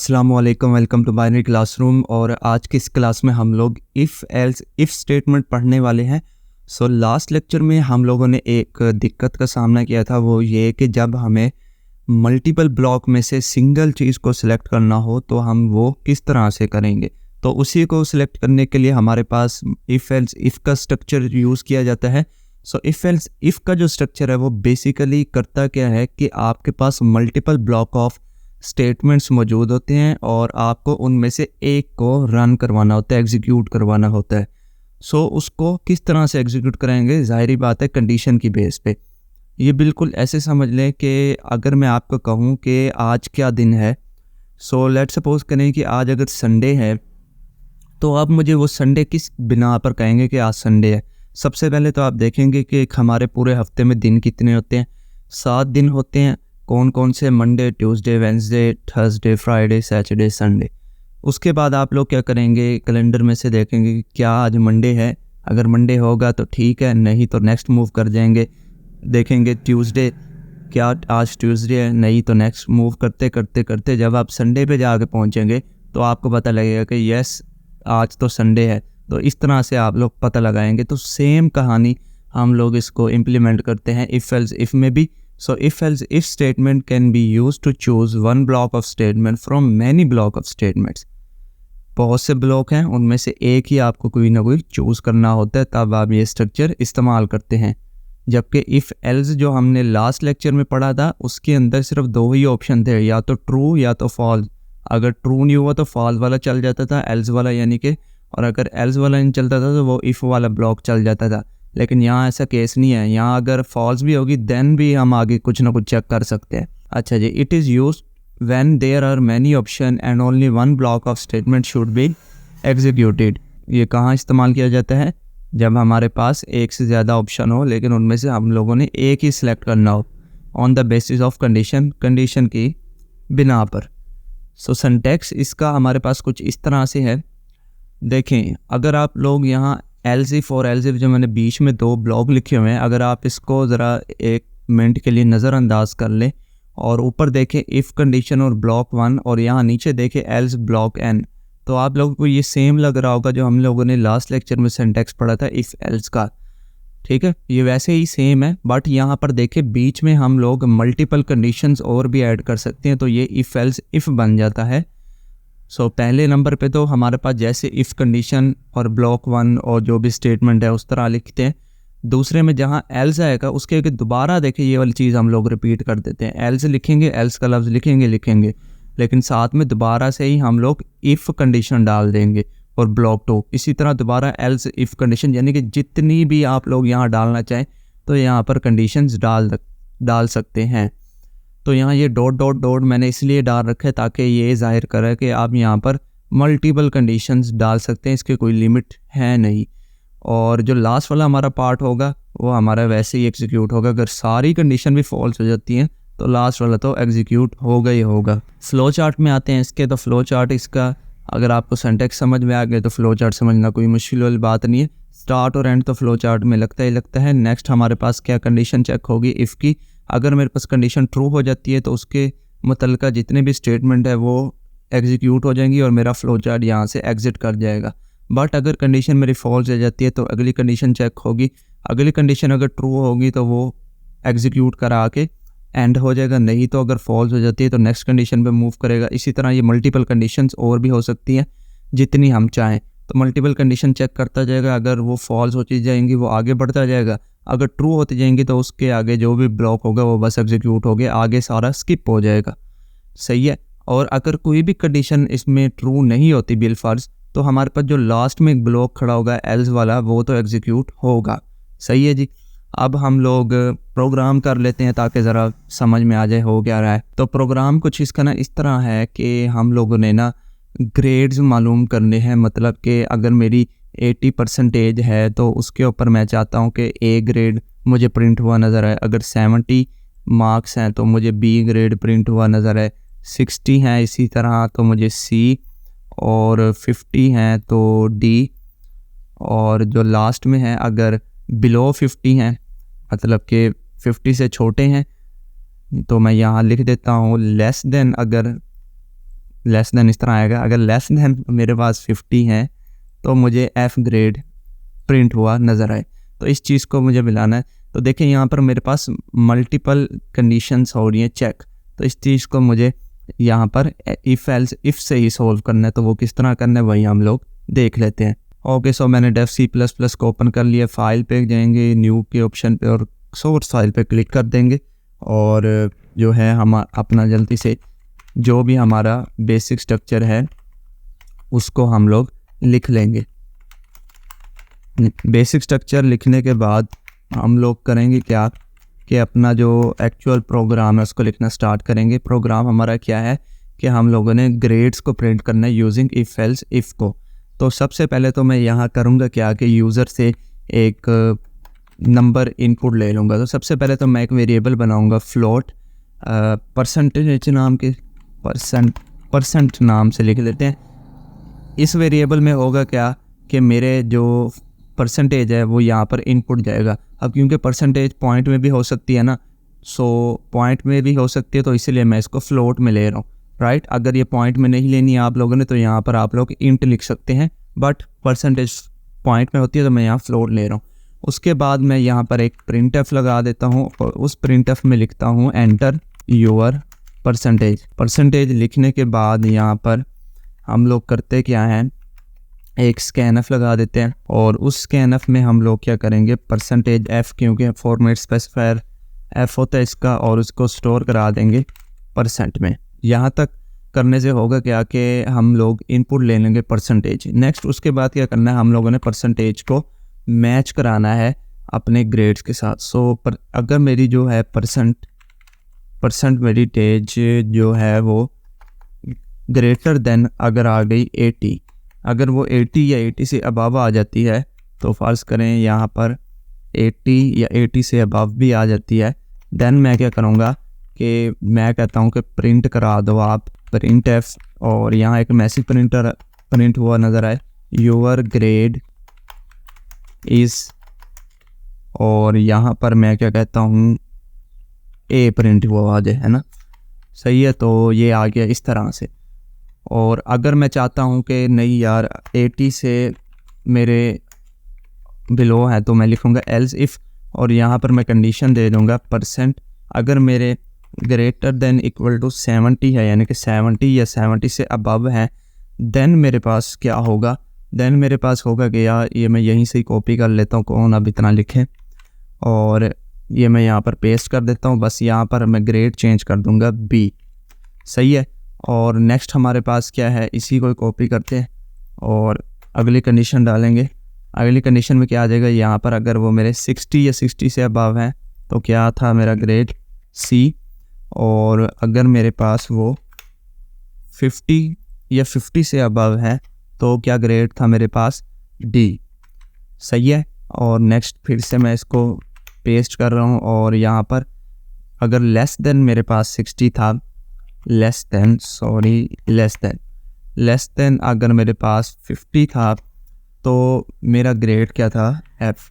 अस्सलाम वालेकुम, welcome to binary classroom. और आज की इस क्लास में हम लोग इफ़ एल्स इफ़ स्टेटमेंट पढ़ने वाले हैं। लास्ट लेक्चर में हम लोगों ने एक दिक्कत का सामना किया था, वो ये कि जब हमें मल्टीपल ब्लॉक में से सिंगल चीज़ को सिलेक्ट करना हो तो हम वो किस तरह से करेंगे। तो उसी को सिलेक्ट करने के लिए हमारे पास इफ़ एल्स इफ़ का स्ट्रक्चर यूज़ किया जाता है। इफ़ एल्स इफ़ का जो स्ट्रक्चर है वो बेसिकली करता क्या है कि आपके पास मल्टीपल ब्लॉक ऑफ स्टेटमेंट्स मौजूद होते हैं और आपको उनमें से एक को रन करवाना होता है, एग्जीक्यूट करवाना होता है। उसको किस तरह से एग्जीक्यूट कराएंगे, ज़ाहिरी बात है कंडीशन की बेस पे। ये बिल्कुल ऐसे समझ लें कि अगर मैं आपको कहूँ कि आज क्या दिन है, लेट्स सपोज करें कि आज अगर संडे है, तो आप मुझे वो संडे किस बिना पर कहेंगे कि आज संडे है। सबसे पहले तो आप देखेंगे कि हमारे पूरे हफ्ते में दिन कितने होते हैं। 7 दिन होते हैं। कौन कौन से? Monday, Tuesday, Wednesday, Thursday, Friday, Saturday, Sunday. उसके बाद आप लोग क्या करेंगे, कैलेंडर में से देखेंगे कि क्या आज मंडे है। अगर मंडे होगा तो ठीक है, नहीं तो नेक्स्ट मूव कर जाएंगे। देखेंगे ट्यूसडे, क्या आज ट्यूसडे है, नहीं तो नेक्स्ट मूव करते करते करते जब आप संडे पे जाके पहुंचेंगे तो आपको पता लगेगा कि यस आज तो संडे है। तो इस तरह से आप लोग पता लगाएंगे। तो सेम कहानी हम लोग इसको इम्प्लीमेंट करते हैं इफ़ एल्स इफ़ में भी। If else if statement can be use to choose one block of statement from many block of statements. बहुत से ब्लॉक हैं, उनमें से एक ही आपको कोई ना कोई चूज़ करना होता है, तब आप ये स्ट्रक्चर इस्तेमाल करते हैं। जबकि इफ़ एल्स जो हमने लास्ट लेक्चर में पढ़ा था उसके अंदर सिर्फ 2 ही ऑप्शन थे, या तो ट्रू या तो फॉल्स। अगर ट्रू नहीं हुआ तो फॉल्स वाला चल जाता था, एल्स वाला यानी कि, और अगर एल्स वाला नहीं चलता था तो वो इफ़ वाला ब्लॉक चल जाता था। लेकिन यहाँ ऐसा केस नहीं है। यहाँ अगर फॉल्स भी होगी देन भी हम आगे कुछ ना कुछ चेक कर सकते हैं। अच्छा जी, it is use when there are many option and only one block of statement should be executed. ये कहाँ इस्तेमाल किया जाता है? जब हमारे पास एक से ज़्यादा ऑप्शन हो लेकिन उनमें से हम लोगों ने एक ही सिलेक्ट करना हो, on the basis of condition की बिना पर। सिंटैक्स इसका हमारे पास कुछ इस तरह से है। देखें, अगर आप लोग यहाँ एल्स इफ और एल्स इफ जो मैंने बीच में 2 ब्लॉक लिखे हुए हैं, अगर आप इसको ज़रा एक मिनट के लिए नज़रअंदाज कर लें और ऊपर देखें इफ़ कंडीशन और ब्लॉक 1 और यहाँ नीचे देखें एल्स ब्लॉक n, तो आप लोगों को ये सेम लग रहा होगा जो हम लोगों ने लास्ट लेक्चर में सिंटैक्स पढ़ा था इफ़ एल्स का। ठीक है, ये वैसे ही सेम है, बट यहाँ पर देखें बीच में हम लोग मल्टीपल कंडीशंस और भी ऐड कर सकते हैं, तो ये इफ़ एल्स इफ़ बन जाता है। पहले नंबर पे तो हमारे पास जैसे इफ़ कंडीशन और ब्लॉक 1 और जो भी स्टेटमेंट है उस तरह लिखते हैं। दूसरे में जहाँ एल्स आएगा उसके आगे दोबारा देखिए ये वाली चीज़ हम लोग रिपीट कर देते हैं। एल्स लिखेंगे, एल्स का लफ्ज़ लिखेंगे, लेकिन साथ में दोबारा से ही हम लोग इफ़ कंडीशन डाल देंगे और ब्लॉक 2। इसी तरह दोबारा एल्स इफ़ कंडीशन, यानी कि जितनी भी आप लोग यहाँ डालना चाहें तो यहाँ पर कंडीशंस डाल सकते हैं। तो यहाँ ये डॉट डॉट डॉट मैंने इसलिए डाल रखा है ताकि ये ज़ाहिर करे कि आप यहाँ पर मल्टीपल कंडीशंस डाल सकते हैं, इसके कोई लिमिट है नहीं। और जो लास्ट वाला हमारा पार्ट होगा वो हमारा वैसे ही एग्जीक्यूट होगा। अगर सारी कंडीशन भी फॉल्स हो जाती हैं तो लास्ट वाला तो एग्जीक्यूट होगा ही होगा। फ्लो चार्ट में आते हैं इसके। तो फ्लो चार्ट इसका, अगर आपको सिंटैक्स समझ में आ गया तो फ्लो चार्ट समझना कोई मुश्किल वाली बात नहीं है। स्टार्ट और एंड तो फ्लो चार्ट में लगता ही लगता है। नेक्स्ट हमारे पास क्या कंडीशन चेक होगी इफ़ की। अगर मेरे पास कंडीशन ट्रू हो जाती है तो उसके मुतल्लिका जितने भी स्टेटमेंट है वो एग्जीक्यूट हो जाएंगी और मेरा फ्लो चार्ट यहाँ से एग्जिट कर जाएगा। बट अगर कंडीशन मेरी फॉल्स हो जाती है तो अगली कंडीशन चेक होगी। अगली कंडीशन अगर ट्रू होगी तो वो एग्जीक्यूट करा के एंड हो जाएगा, नहीं तो अगर फॉल्स हो जाती है तो नेक्स्ट कंडीशन पे मूव करेगा। इसी तरह ये मल्टीपल कंडीशंस और भी हो सकती हैं जितनी हम चाहें। तो मल्टीपल कंडीशन चेक करता जाएगा, अगर वो फॉल्स होती जाएंगी वो आगे बढ़ता जाएगा, अगर ट्रू होती जाएंगी तो उसके आगे जो भी ब्लॉक होगा वो बस एग्जीक्यूट हो गया, आगे सारा स्किप हो जाएगा। सही है। और अगर कोई भी कंडीशन इसमें ट्रू नहीं होती बिलफर्ज, तो हमारे पास जो लास्ट में एक ब्लॉक खड़ा होगा एल्स वाला वो तो एग्जीक्यूट होगा। सही है जी। अब हम लोग प्रोग्राम कर लेते हैं ताकि ज़रा समझ में आ जाए हो क्या रहा है। तो प्रोग्राम कुछ इसका ना इस तरह है कि हम लोगों ने ना ग्रेड्स मालूम करने हैं। मतलब कि अगर मेरी 80% है तो उसके ऊपर मैं चाहता हूँ कि ए ग्रेड मुझे प्रिंट हुआ नज़र आए। अगर 70 मार्क्स हैं तो मुझे बी ग्रेड प्रिंट हुआ नज़र आए। 60 हैं इसी तरह तो मुझे सी, और 50 हैं तो डी, और जो लास्ट में है अगर बिलो 50 हैं मतलब कि 50 से छोटे हैं तो मैं यहाँ लिख देता हूँ लेस देन। अगर लेस देन इस तरह आएगा। अगर लेस देन मेरे पास 50 है तो मुझे एफ ग्रेड प्रिंट हुआ नज़र आए। तो इस चीज़ को मुझे मिलाना है। तो देखें यहाँ पर मेरे पास मल्टीपल कंडीशंस हो रही हैं चेक। तो इस चीज़ को मुझे यहाँ पर इफ़ एल्स इफ़ से ही सॉल्व करना है। तो वो किस तरह करना है वही हम लोग देख लेते हैं। ओके, सो मैंने डेफ C++ को ओपन कर लिया। फाइल पे जाएंगे, न्यू के ऑप्शन पे और सोर्स फाइल पे क्लिक कर देंगे और जो है हम अपना जल्दी से जो भी हमारा बेसिक स्ट्रक्चर है उसको हम लोग लिख लेंगे। बेसिक स्ट्रक्चर लिखने के बाद हम लोग करेंगे क्या कि अपना जो एक्चुअल प्रोग्राम है उसको लिखना स्टार्ट करेंगे। प्रोग्राम हमारा क्या है कि हम लोगों ने ग्रेड्स को प्रिंट करना है यूजिंग इफ़ एल्स इफ़ को। तो सबसे पहले तो मैं यहाँ करूँगा क्या कि यूज़र से एक नंबर इनपुट ले लूँगा। तो सबसे पहले तो मैं एक वेरिएबल बनाऊँगा फ्लोट, परसेंटेज नाम के परसेंट नाम से लिख लेते हैं। इस वेरिएबल में होगा क्या कि मेरे जो परसेंटेज है वो यहाँ पर इनपुट जाएगा। अब क्योंकि परसेंटेज पॉइंट में भी हो सकती है ना, सो पॉइंट में भी हो सकती है, तो इसीलिए मैं इसको फ्लोट में ले रहा हूँ, राइट। अगर ये पॉइंट में नहीं लेनी है आप लोगों ने तो यहाँ पर आप लोग इंट लिख सकते हैं, बट परसेंटेज पॉइंट में होती है तो मैं यहाँ फ्लोट ले रहा हूँ। उसके बाद मैं यहाँ पर एक प्रिंटफ लगा देता हूँ और उस प्रिंटफ में लिखता हूँ एंटर योर परसेंटेज लिखने के बाद यहाँ पर हम लोग करते क्या हैं, एक स्कैनफ लगा देते हैं और उस स्कैनफ में हम लोग क्या करेंगे परसेंटेज एफ, क्योंकि फॉर्मेट स्पेसिफायर एफ होता है इसका, और उसको स्टोर करा देंगे परसेंट में। यहाँ तक करने से होगा क्या कि हम लोग इनपुट ले लेंगे परसेंटेज। नेक्स्ट उसके बाद क्या करना है, हम लोगों ने परसेंटेज को मैच कराना है अपने ग्रेड्स के साथ। सो अगर मेरी जो है परसेंट मेरी टेज जो है वो ग्रेटर देन अगर आ गई 80, अगर वो 80 या 80 से अबव आ जाती है, तो फर्ज करें यहाँ पर 80 या 80 से अबव भी आ जाती है, देन मैं क्या करूँगा कि मैं कहता हूँ कि प्रिंट करा दो आप प्रिंट एफ, और यहाँ एक मैसेज प्रिंट हुआ नज़र आए योर ग्रेड इज़, और यहाँ पर मैं क्या कहता हूँ ए प्रिंट हुआ आ जाए, है ना, सही है। तो ये आ गया इस तरह से। और अगर मैं चाहता हूँ कि नहीं यार 80 से मेरे बिलो है तो मैं लिखूँगा एल्स इफ़, और यहाँ पर मैं कंडीशन दे दूँगा परसेंट अगर मेरे ग्रेटर देन इक्वल टू 70 है, यानी कि 70 या 70 से अबव है, देन मेरे पास क्या होगा, देन मेरे पास होगा कि यार ये मैं यहीं से ही कॉपी कर लेता हूँ, कौन अब इतना लिखे, और ये मैं यहाँ पर पेस्ट कर देता हूँ। बस यहाँ पर मैं ग्रेड चेंज कर दूँगा बी, सही है। और नेक्स्ट हमारे पास क्या है, इसी को कॉपी करते हैं और अगली कंडीशन डालेंगे। अगली कंडीशन में क्या आ जाएगा, यहाँ पर अगर वो मेरे 60 या 60 से अबव है तो क्या था मेरा ग्रेड सी, और अगर मेरे पास वो 50 या 50 से अबव है तो क्या ग्रेड था मेरे पास डी, सही है। और नेक्स्ट फिर से मैं इसको पेस्ट कर रहा हूँ और यहाँ पर अगर लेस देन मेरे पास 60 था, लेस देन अगर मेरे पास 50 था तो मेरा ग्रेड क्या था एफ,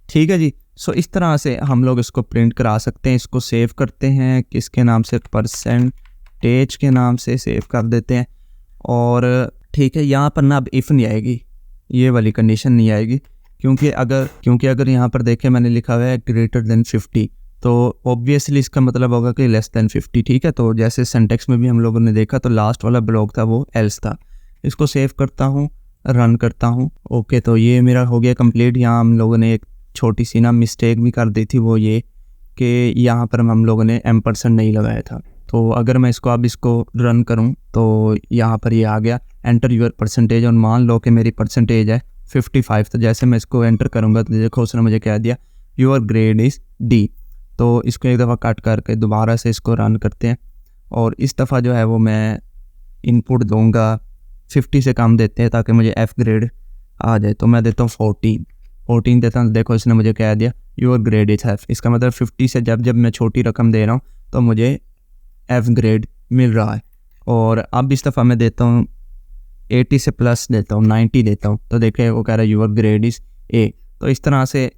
ठीक है जी। सो इस तरह से हम लोग इसको प्रिंट करा सकते हैं। इसको सेव करते हैं किसके नाम से, परसेंटेज के नाम से सेव कर देते हैं। और ठीक है, यहाँ पर ना अब इफ़ नहीं आएगी, ये वाली कंडीशन नहीं आएगी, क्योंकि अगर यहाँ पर देखें मैंने लिखा हुआ है ग्रेटर देन 50, तो ऑब्वियसली इसका मतलब होगा कि लेस देन 50, ठीक है। तो जैसे सिंटेक्स में भी हम लोगों ने देखा तो लास्ट वाला ब्लॉक था वो एल्स था। इसको सेव करता हूँ, रन करता हूँ। ओके, तो ये मेरा हो गया कंप्लीट। यहाँ हम लोगों ने एक छोटी सी ना मिस्टेक भी कर दी थी, वो ये कि यहाँ पर हम लोगों ने M% नहीं लगाया था। तो अगर मैं इसको रन करूँ तो यहाँ पर ये आ गया एंटर योर परसेंटेज, और मान लो कि मेरी परसेंटेज है 55। तो जैसे मैं इसको एंटर करूँगा तो देखो उसने मुझे कह दिया योर ग्रेड इज़ डी। तो इसको एक दफ़ा कट करके दोबारा से इसको रन करते हैं, और इस दफ़ा जो है वो मैं इनपुट दूंगा 50 से कम देते हैं ताकि मुझे एफ़ ग्रेड आ जाए। तो मैं देता हूँ 14 देता हूँ। देखो इसने मुझे कह दिया योर ग्रेड इज़ एफ़। इसका मतलब 50 से जब मैं छोटी रकम दे रहा हूँ तो मुझे एफ़ ग्रेड मिल रहा है। और अब इस दफ़ा मैं देता हूँ 80 से प्लस देता हूँ, 90 देता हूँ, तो देखे वो कह रहा है योर ग्रेड इज़ ए। तो इस तरह से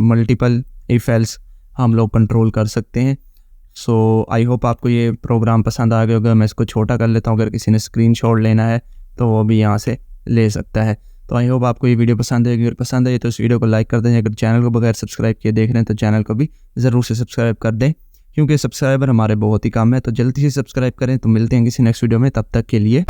मल्टीपल इफ़ एल्स हम लोग कंट्रोल कर सकते हैं। सो आई होप आपको ये प्रोग्राम पसंद आ गया होगा। मैं इसको छोटा कर लेता हूँ, अगर किसी ने स्क्रीनशॉट लेना है तो वो भी यहाँ से ले सकता है। तो आई होप आपको ये वीडियो पसंद आएगी। अगर पसंद आई तो इस वीडियो को लाइक कर दें। अगर चैनल को बगैर सब्सक्राइब किए देख रहे हैं तो चैनल को भी ज़रूर से सब्सक्राइब कर दें, क्योंकि सब्सक्राइबर हमारे बहुत ही कम है। तो जल्दी से सब्सक्राइब करें। तो मिलते हैं किसी नेक्स्ट वीडियो में, तब तक के लिए।